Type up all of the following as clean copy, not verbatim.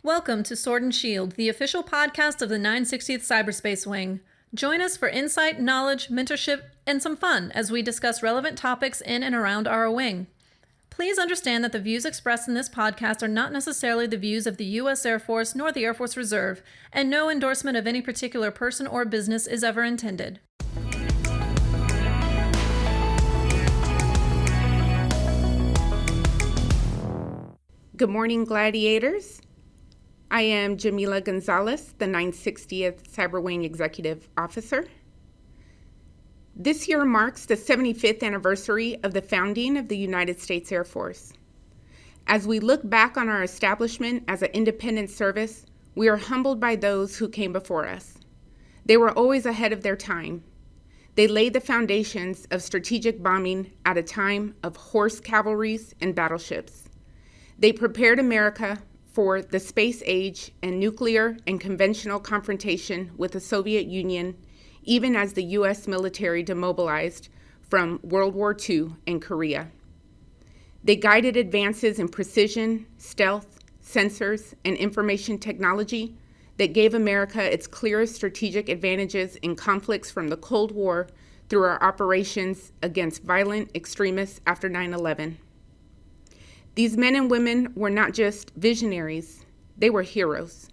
Welcome to Sword and Shield, the official podcast of the 960th Cyberspace Wing. Join us for insight, knowledge, mentorship, and some fun as we discuss relevant topics in and around our wing. Please understand that the views expressed in this podcast are not necessarily the views of the U.S. Air Force nor the Air Force Reserve, and no endorsement of any particular person or business is ever intended. Good morning, gladiators. I am Jamillah Gonzalez, the 960th Cyber Wing Executive Officer. This year marks the 75th anniversary of the founding of the United States Air Force. As we look back on our establishment as an independent service, we are humbled by those who came before us. They were always ahead of their time. They laid the foundations of strategic bombing at a time of horse cavalries and battleships. They prepared America for the space age and nuclear and conventional confrontation with the Soviet Union, even as the U.S. military demobilized from World War II and Korea. They guided advances in precision, stealth, sensors, and information technology that gave America its clearest strategic advantages in conflicts from the Cold War through our operations against violent extremists after 9/11. These men and women were not just visionaries, they were heroes.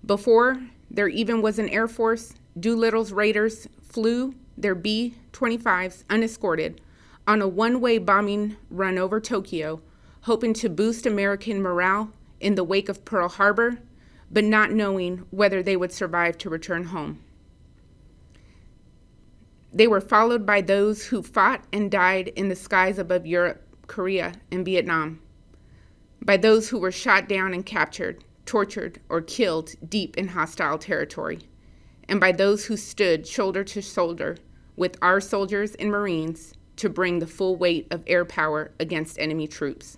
Before there even was an Air Force, Doolittle's Raiders flew their B-25s unescorted on a one-way bombing run over Tokyo, hoping to boost American morale in the wake of Pearl Harbor, but not knowing whether they would survive to return home. They were followed by those who fought and died in the skies above Europe, Korea, and Vietnam, by those who were shot down and captured, tortured, or killed deep in hostile territory, and by those who stood shoulder to shoulder with our soldiers and Marines to bring the full weight of air power against enemy troops.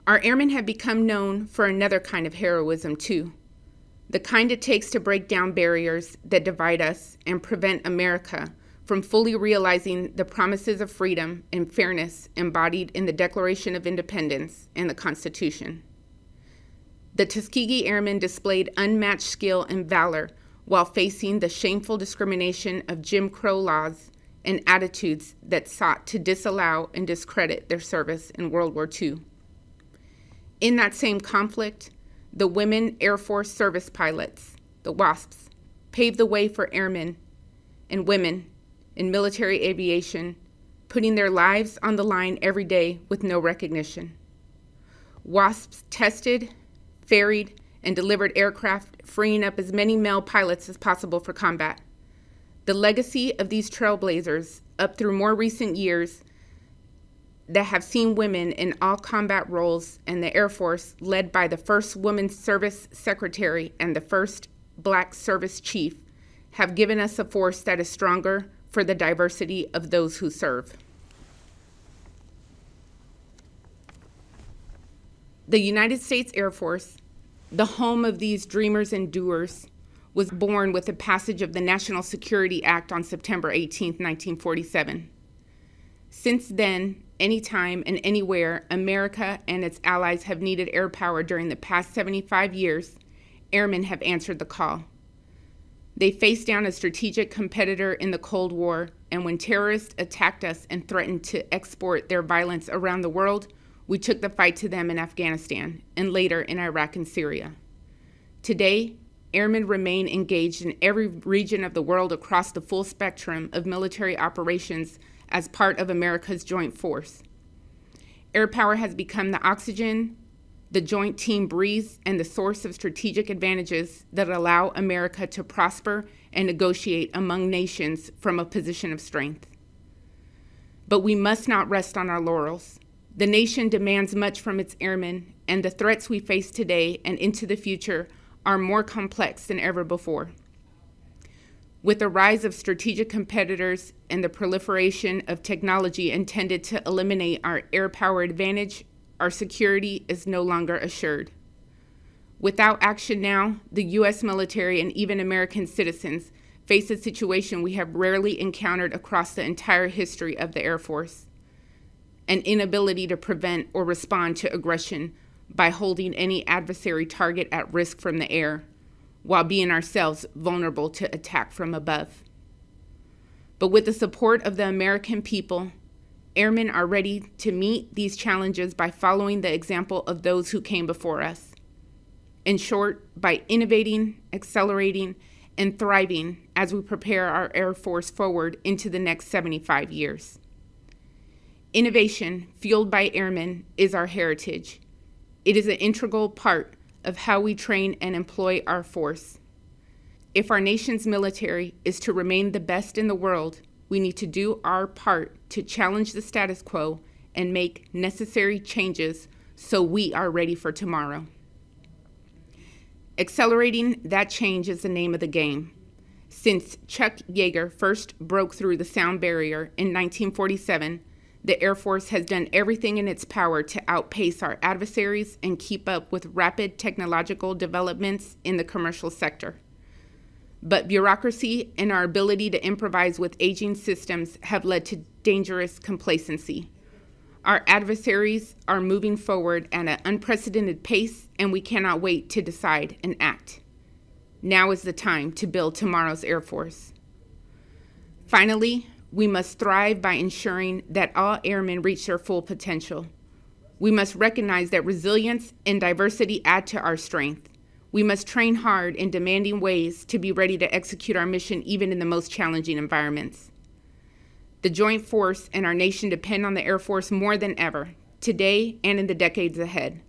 Our airmen have become known for another kind of heroism too, the kind it takes to break down barriers that divide us and prevent America from fully realizing the promises of freedom and fairness embodied in the Declaration of Independence and the Constitution. The Tuskegee Airmen displayed unmatched skill and valor while facing the shameful discrimination of Jim Crow laws and attitudes that sought to disallow and discredit their service in World War II. In that same conflict, the Women Air Force Service Pilots, the WASPs, paved the way for airmen and women in military aviation, putting their lives on the line every day with no recognition. WASPs tested, ferried, and delivered aircraft, freeing up as many male pilots as possible for combat. The legacy of these trailblazers, up through more recent years, that have seen women in all combat roles, and the Air Force, led by the first woman service secretary and the first Black service chief, have given us a force that is stronger for the diversity of those who serve. The United States Air Force, the home of these dreamers and doers, was born with the passage of the National Security Act on September 18, 1947. Since then, anytime and anywhere America and its allies have needed air power during the past 75 years, airmen have answered the call. They faced down a strategic competitor in the Cold War, and when terrorists attacked us and threatened to export their violence around the world, we took the fight to them in Afghanistan and later in Iraq and Syria. Today, airmen remain engaged in every region of the world across the full spectrum of military operations as part of America's joint force. Air power has become the oxygen the joint team breathes and the source of strategic advantages that allow America to prosper and negotiate among nations from a position of strength. But we must not rest on our laurels. The nation demands much from its airmen, and the threats we face today and into the future are more complex than ever before. With the rise of strategic competitors and the proliferation of technology intended to eliminate our air power advantage, our security is no longer assured. Without action now, the U.S. military and even American citizens face a situation we have rarely encountered across the entire history of the Air Force: an inability to prevent or respond to aggression by holding any adversary target at risk from the air, while being ourselves vulnerable to attack from above. But with the support of the American people, airmen are ready to meet these challenges by following the example of those who came before us. In short, by innovating, accelerating, and thriving as we prepare our Air Force forward into the next 75 years. Innovation, fueled by airmen, is our heritage. It is an integral part of how we train and employ our force. If our nation's military is to remain the best in the world, we need to do our part to challenge the status quo and make necessary changes so we are ready for tomorrow. Accelerating that change is the name of the game. Since Chuck Yeager first broke through the sound barrier in 1947, the Air Force has done everything in its power to outpace our adversaries and keep up with rapid technological developments in the commercial sector. But bureaucracy and our ability to improvise with aging systems have led to dangerous complacency. Our adversaries are moving forward at an unprecedented pace, and we cannot wait to decide and act. Now is the time to build tomorrow's Air Force. Finally, we must thrive by ensuring that all airmen reach their full potential. We must recognize that resilience and diversity add to our strength. We must train hard in demanding ways to be ready to execute our mission even in the most challenging environments. The joint force and our nation depend on the Air Force more than ever, today and in the decades ahead.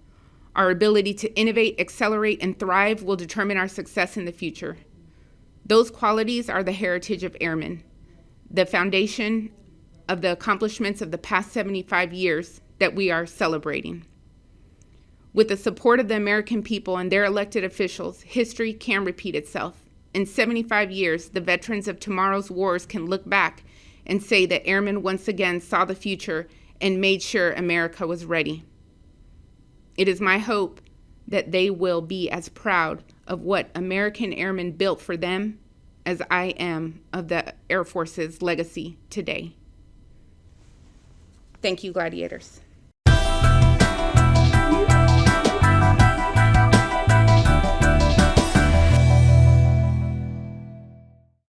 Our ability to innovate, accelerate, and thrive will determine our success in the future. Those qualities are the heritage of airmen, the foundation of the accomplishments of the past 75 years that we are celebrating. With the support of the American people and their elected officials, history can repeat itself. In 75 years, the veterans of tomorrow's wars can look back and say that airmen once again saw the future and made sure America was ready. It is my hope that they will be as proud of what American airmen built for them as I am of the Air Force's legacy today. Thank you, Gladiators.